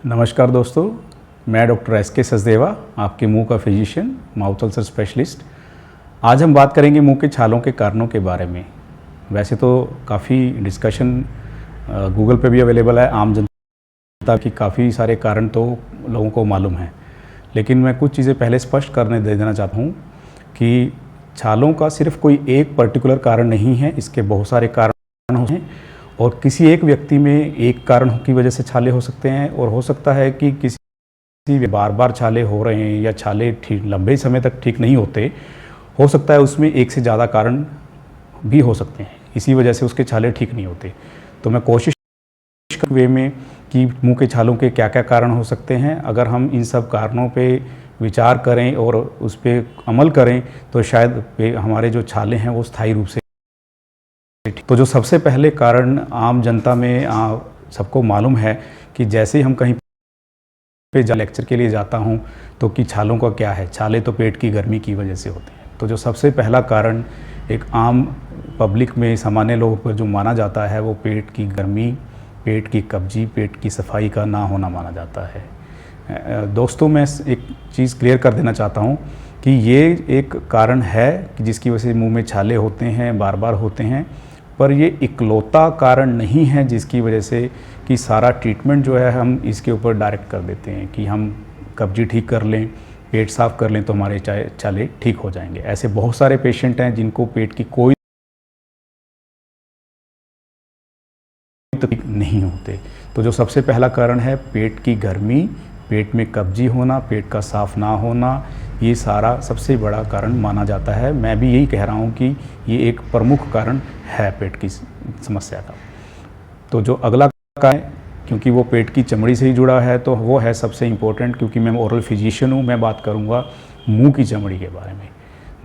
नमस्कार दोस्तों, मैं डॉक्टर एस.के. सचदेवा, आपके मुंह का फिजिशियन, माउथ अल्सर स्पेशलिस्ट। आज हम बात करेंगे मुंह के छालों के कारणों के बारे में। वैसे तो काफ़ी डिस्कशन गूगल पे भी अवेलेबल है, आम जनता की काफ़ी सारे कारण तो लोगों को मालूम है, लेकिन मैं कुछ चीज़ें पहले स्पष्ट करने दे देना चाहता हूँ कि छालों का सिर्फ कोई एक पर्टिकुलर कारण नहीं है, इसके बहुत सारे कारण होते हैं और किसी एक व्यक्ति में एक कारण की वजह से छाले हो सकते हैं और हो सकता है कि किसी बार बार छाले हो रहे हैं या छाले ठीक लंबे समय तक ठीक नहीं होते, हो सकता है उसमें एक से ज़्यादा कारण भी हो सकते हैं, इसी वजह से उसके छाले ठीक नहीं होते। तो मैं कोशिश वे में कि मुंह के छालों के क्या क्या कारण हो सकते हैं, अगर हम इन सब कारणों पे विचार करें और उस पर अमल करें तो शायद हमारे जो छाले हैं वो स्थायी रूप से। तो जो सबसे पहले कारण आम जनता में सबको मालूम है कि जैसे ही हम कहीं पे लेक्चर के लिए जाता हूं तो कि छालों का क्या है, छाले तो पेट की गर्मी की वजह से होते हैं। तो जो सबसे पहला कारण एक आम पब्लिक में सामान्य लोगों पर जो माना जाता है वो पेट की गर्मी, पेट की कब्जी, पेट की सफाई का ना होना माना जाता है। दोस्तों, मैं एक चीज़ क्लियर कर देना चाहता हूँ कि ये एक कारण है कि जिसकी वजह से मुँह में छाले होते हैं, बार बार होते हैं, पर ये इकलौता कारण नहीं है जिसकी वजह से कि सारा ट्रीटमेंट जो है हम इसके ऊपर डायरेक्ट कर देते हैं कि हम कब्जी ठीक कर लें, पेट साफ़ कर लें तो हमारे छाले ठीक हो जाएंगे। ऐसे बहुत सारे पेशेंट हैं जिनको पेट की कोई तकलीफ नहीं होते। तो जो सबसे पहला कारण है पेट की गर्मी, पेट में कब्जी होना, पेट का साफ़ ना होना, ये सारा सबसे बड़ा कारण माना जाता है। मैं भी यही कह रहा हूँ कि ये एक प्रमुख कारण है पेट की समस्या का। तो जो अगला कारण है, क्योंकि वो पेट की चमड़ी से ही जुड़ा है, तो वो है सबसे इम्पोर्टेंट, क्योंकि मैं ओरल फिजिशियन हूँ, मैं बात करूँगा मुंह की चमड़ी के बारे में।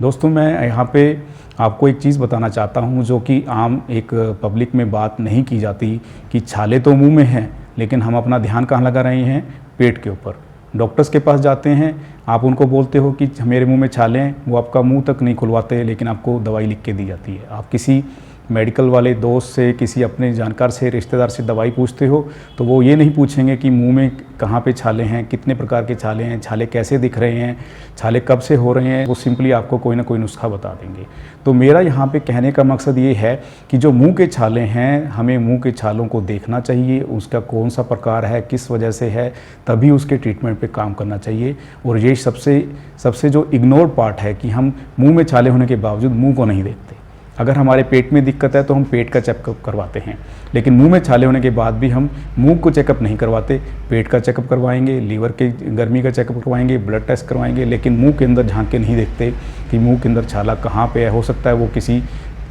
दोस्तों, मैं यहाँ पे आपको एक चीज़ बताना चाहता हूँ जो कि आम एक पब्लिक में बात नहीं की जाती कि छाले तो मुंह में हैं, लेकिन हम अपना ध्यान कहाँ लगा रहे हैं, पेट के ऊपर। डॉक्टर्स के पास जाते हैं, आप उनको बोलते हो कि मेरे मुंह में छाले हैं, वो आपका मुंह तक नहीं खुलवाते, लेकिन आपको दवाई लिख के दी जाती है। आप किसी मेडिकल वाले दोस्त से, किसी अपने जानकार से, रिश्तेदार से दवाई पूछते हो तो वो ये नहीं पूछेंगे कि मुंह में कहाँ पे छाले हैं, कितने प्रकार के छाले हैं, छाले कैसे दिख रहे हैं, छाले कब से हो रहे हैं। वो सिंपली आपको कोई ना कोई नुस्खा बता देंगे। तो मेरा यहाँ पे कहने का मकसद ये है कि जो मुंह के छाले हैं, हमें मुंह के छालों को देखना चाहिए, उसका कौन सा प्रकार है, किस वजह से है, तभी उसके ट्रीटमेंट पे काम करना चाहिए। और ये सबसे जो इग्नोर्ड पार्ट है कि हम मुंह में छाले होने के बावजूद मुंह को नहीं देखते। अगर हमारे पेट में दिक्कत है तो हम पेट का चेकअप करवाते हैं, लेकिन मुंह में छाले होने के बाद भी हम मुंह को चेकअप नहीं करवाते। पेट का चेकअप करवाएंगे, लीवर के गर्मी का चेकअप करवाएंगे, ब्लड टेस्ट करवाएंगे, लेकिन मुंह के अंदर झांक के नहीं देखते कि मुंह के अंदर छाला कहाँ पे है। हो सकता है वो किसी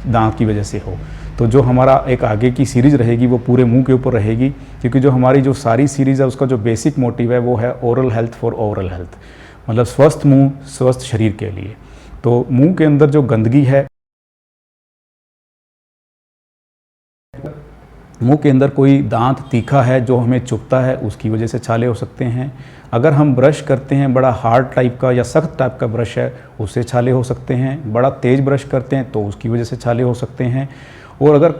दांत की वजह से हो। तो जो हमारा एक आगे की सीरीज़ रहेगी वो पूरे मुंह के ऊपर रहेगी, क्योंकि जो हमारी जो सारी सीरीज़ है उसका जो बेसिक मोटिव है वो है oral health for overall health, मतलब स्वस्थ मुँह स्वस्थ शरीर के लिए। तो मुँह के अंदर जो गंदगी है, मुंह के अंदर कोई दांत तीखा है जो हमें चुभता है, उसकी वजह से छाले हो सकते हैं। अगर हम ब्रश करते हैं, बड़ा हार्ड टाइप का या सख्त टाइप का ब्रश है, उससे छाले हो सकते हैं। बड़ा तेज़ ब्रश करते हैं तो उसकी वजह से छाले हो सकते हैं। और अगर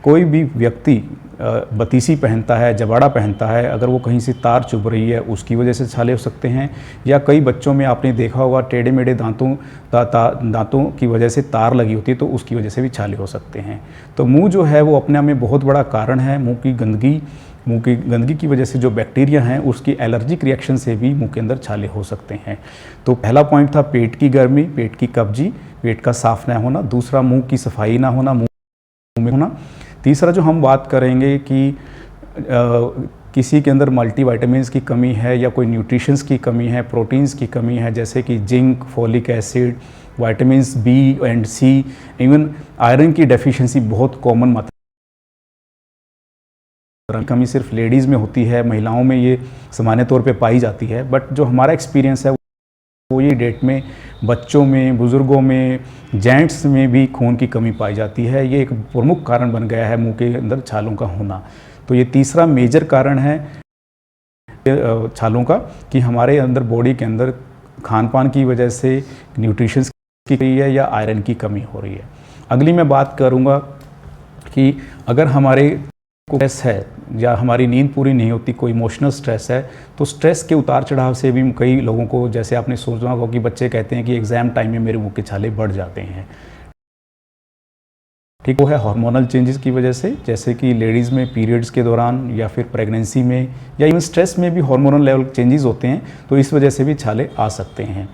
कोई भी व्यक्ति बतीसी पहनता है, जबाड़ा पहनता है, अगर वो कहीं से तार चुभ रही है, उसकी वजह से छाले हो सकते हैं। या कई बच्चों में आपने देखा होगा टेढ़े मेढ़े दांतों की वजह से तार लगी होती है, तो उसकी वजह से भी छाले हो सकते हैं। तो मुंह जो है वो अपने आप में बहुत बड़ा कारण है। मुंह की गंदगी की वजह से जो बैक्टीरिया हैं उसकी एलर्जिक रिएक्शन से भी मुंह के अंदर छाले हो सकते हैं। तो पहला पॉइंट था पेट की गर्मी, पेट की कब्जी, पेट का साफ ना होना। दूसरा, मुंह की सफाई ना होना, मुंह में होना। तीसरा जो हम बात करेंगे कि किसी के अंदर मल्टीविटामिन्स की कमी है या कोई न्यूट्रिशंस की कमी है, प्रोटीन्स की कमी है, जैसे कि zinc, folic acid, vitamins B and C, even iron की डेफिशिएंसी बहुत कॉमन मात्रा कमी सिर्फ लेडीज़ में होती है, महिलाओं में ये सामान्य तौर पे पाई जाती है। बट जो हमारा एक्सपीरियंस है वो ये डेट में बच्चों में, बुज़ुर्गों में, जेंट्स में भी खून की कमी पाई जाती है। ये एक प्रमुख कारण बन गया है मुंह के अंदर छालों का होना। तो ये तीसरा मेजर कारण है छालों का कि हमारे अंदर बॉडी के अंदर खान पान की वजह से न्यूट्रिशंस की कमी है या आयरन की कमी हो रही है। अगली मैं बात करूँगा कि अगर हमारे स्ट्रेस है या हमारी नींद पूरी नहीं होती, कोई इमोशनल स्ट्रेस है, तो स्ट्रेस के उतार चढ़ाव से भी कई लोगों को, जैसे आपने सोचा होगा कि बच्चे कहते हैं कि एग्ज़ाम टाइम में मेरे मुंह के छाले बढ़ जाते हैं। ठीक, वो है हार्मोनल चेंजेस की वजह से, जैसे कि लेडीज़ में पीरियड्स के दौरान या फिर प्रेगनेंसी में या इवन स्ट्रेस में भी हार्मोनल लेवल चेंजेस होते हैं, तो इस वजह से भी छाले आ सकते हैं।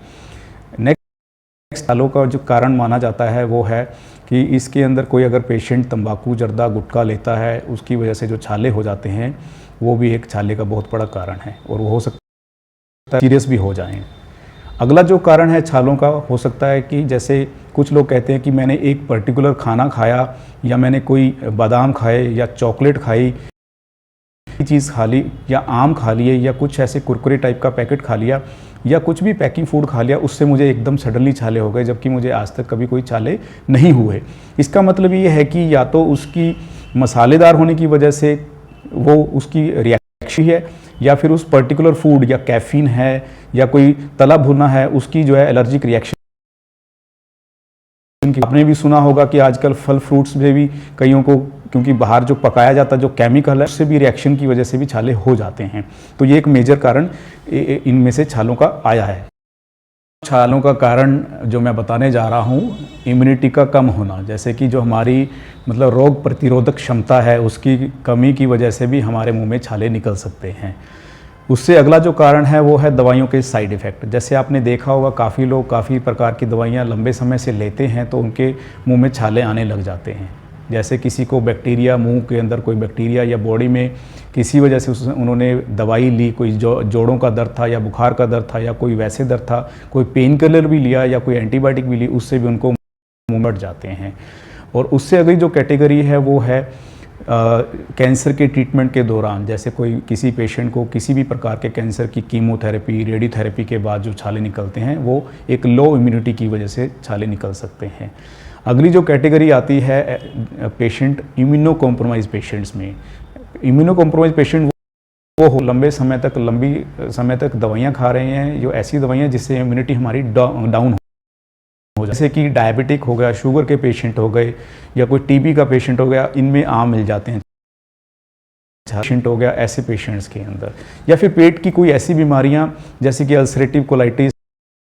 नेक्स्ट छालों का जो कारण माना जाता है वो है कि इसके अंदर कोई अगर पेशेंट तंबाकू, जर्दा, गुटखा लेता है, उसकी वजह से जो छाले हो जाते हैं वो भी एक छाले का बहुत बड़ा कारण है, और वो हो सकता है सीरियस भी हो जाएं। अगला जो कारण है छालों का, हो सकता है कि जैसे कुछ लोग कहते हैं कि मैंने एक पर्टिकुलर खाना खाया, या मैंने कोई बादाम खाए या चॉकलेट खाई, चीज़ खा ली, या आम खा लिए, या कुछ ऐसे कुरकुरे टाइप का पैकेट खा लिया, या कुछ भी पैकिंग फूड खा लिया, उससे मुझे एकदम सडनली छाले हो गए, जबकि मुझे आज तक कभी कोई छाले नहीं हुए। इसका मतलब ये है कि या तो उसकी मसालेदार होने की वजह से वो उसकी रिएक्शन है, या फिर उस पर्टिकुलर फूड या कैफीन है या कोई तला भुना है, उसकी जो है एलर्जिक रिएक्शन। आपने भी सुना होगा कि आजकल फल फ्रूट्स में भी कईयों को, क्योंकि बाहर जो पकाया जाता है जो केमिकल है, उससे भी रिएक्शन की वजह से भी छाले हो जाते हैं। तो ये एक मेजर कारण इनमें से छालों का आया है। छालों का कारण जो मैं बताने जा रहा हूँ, इम्यूनिटी का कम होना, जैसे कि जो हमारी मतलब रोग प्रतिरोधक क्षमता है, उसकी कमी की वजह से भी हमारे मुंह में छाले निकल सकते हैं। उससे अगला जो कारण है वो है दवाइयों के साइड इफ़ेक्ट। जैसे आपने देखा होगा काफ़ी लोग काफ़ी प्रकार की दवाइयाँ लंबे समय से लेते हैं, तो उनके मुंह में छाले आने लग जाते हैं। जैसे किसी को बैक्टीरिया, मुंह के अंदर कोई बैक्टीरिया या बॉडी में किसी वजह से उन्होंने दवाई ली, कोई जोड़ों का दर्द था या बुखार का दर्द था या कोई वैसे दर्द था, कोई पेन किलर भी लिया या कोई एंटीबायोटिक भी ली, उससे भी उनको मुँह बढ़ जाते हैं। और उससे अगली जो कैटेगरी है वो है कैंसर के ट्रीटमेंट के दौरान, जैसे कोई किसी पेशेंट को किसी भी प्रकार के कैंसर की कीमोथेरेपी, रेडियोथेरेपी के बाद जो छाले निकलते हैं, वो एक लो इम्यूनिटी की वजह से छाले निकल सकते हैं। अगली जो कैटेगरी आती है पेशेंट इम्यूनो कॉम्प्रोमाइज़ पेशेंट्स में। इम्यूनो कॉम्प्रोमाइज़ पेशेंट वो लंबे समय तक दवाइयाँ खा रहे हैं, जो ऐसी दवाइयाँ जिससे इम्यूनिटी हमारी डाउन हो, जैसे कि डायबिटिक हो गया, शुगर के पेशेंट हो गए, या कोई टीबी का पेशेंट हो गया, इनमें आम मिल जाते हैं पेशेंट हो गया ऐसे पेशेंट्स के अंदर। या फिर पेट की कोई ऐसी बीमारियां जैसे कि अल्सरेटिव कोलाइटिस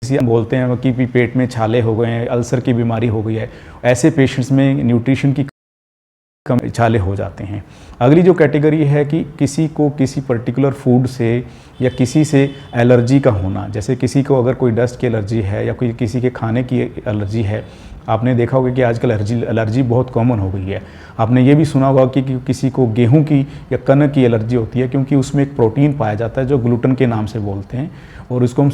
बोलते हैं कि पेट में छाले हो गए हैं, अल्सर की बीमारी हो गई है, ऐसे पेशेंट्स में न्यूट्रिशन की कम छाले हो जाते हैं। अगली जो कैटेगरी है कि किसी को किसी पर्टिकुलर फूड से या किसी से एलर्जी का होना, जैसे किसी को अगर कोई डस्ट की एलर्जी है या कोई किसी के खाने की एलर्जी है। आपने देखा होगा कि आजकल एलर्जी बहुत कॉमन हो गई है। आपने ये भी सुना होगा कि किसी को गेहूं की या कनक की एलर्जी होती है, क्योंकि उसमें एक प्रोटीन पाया जाता है जो ग्लूटन के नाम से बोलते हैं, और उसको हम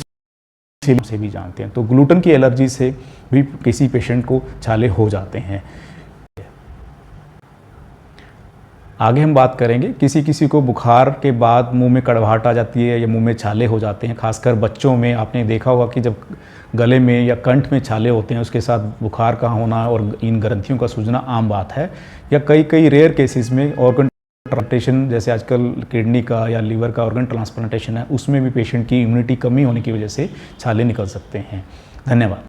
से भी जानते हैं। तो ग्लूटन की एलर्जी से भी किसी पेशेंट को छाले हो जाते हैं। आगे हम बात करेंगे, किसी को बुखार के बाद मुंह में कड़वाहट आ जाती है या मुंह में छाले हो जाते हैं। खासकर बच्चों में आपने देखा होगा कि जब गले में या कंठ में छाले होते हैं, उसके साथ बुखार का होना और इन ग्रंथियों का सूजना आम बात है। या कई रेयर केसेस में ऑर्गन ट्रांसप्लांटेशन, जैसे आजकल किडनी का या लीवर का ऑर्गन ट्रांसप्लांटेशन है, उसमें भी पेशेंट की इम्यूनिटी कमी होने की वजह से छाले निकल सकते हैं। धन्यवाद।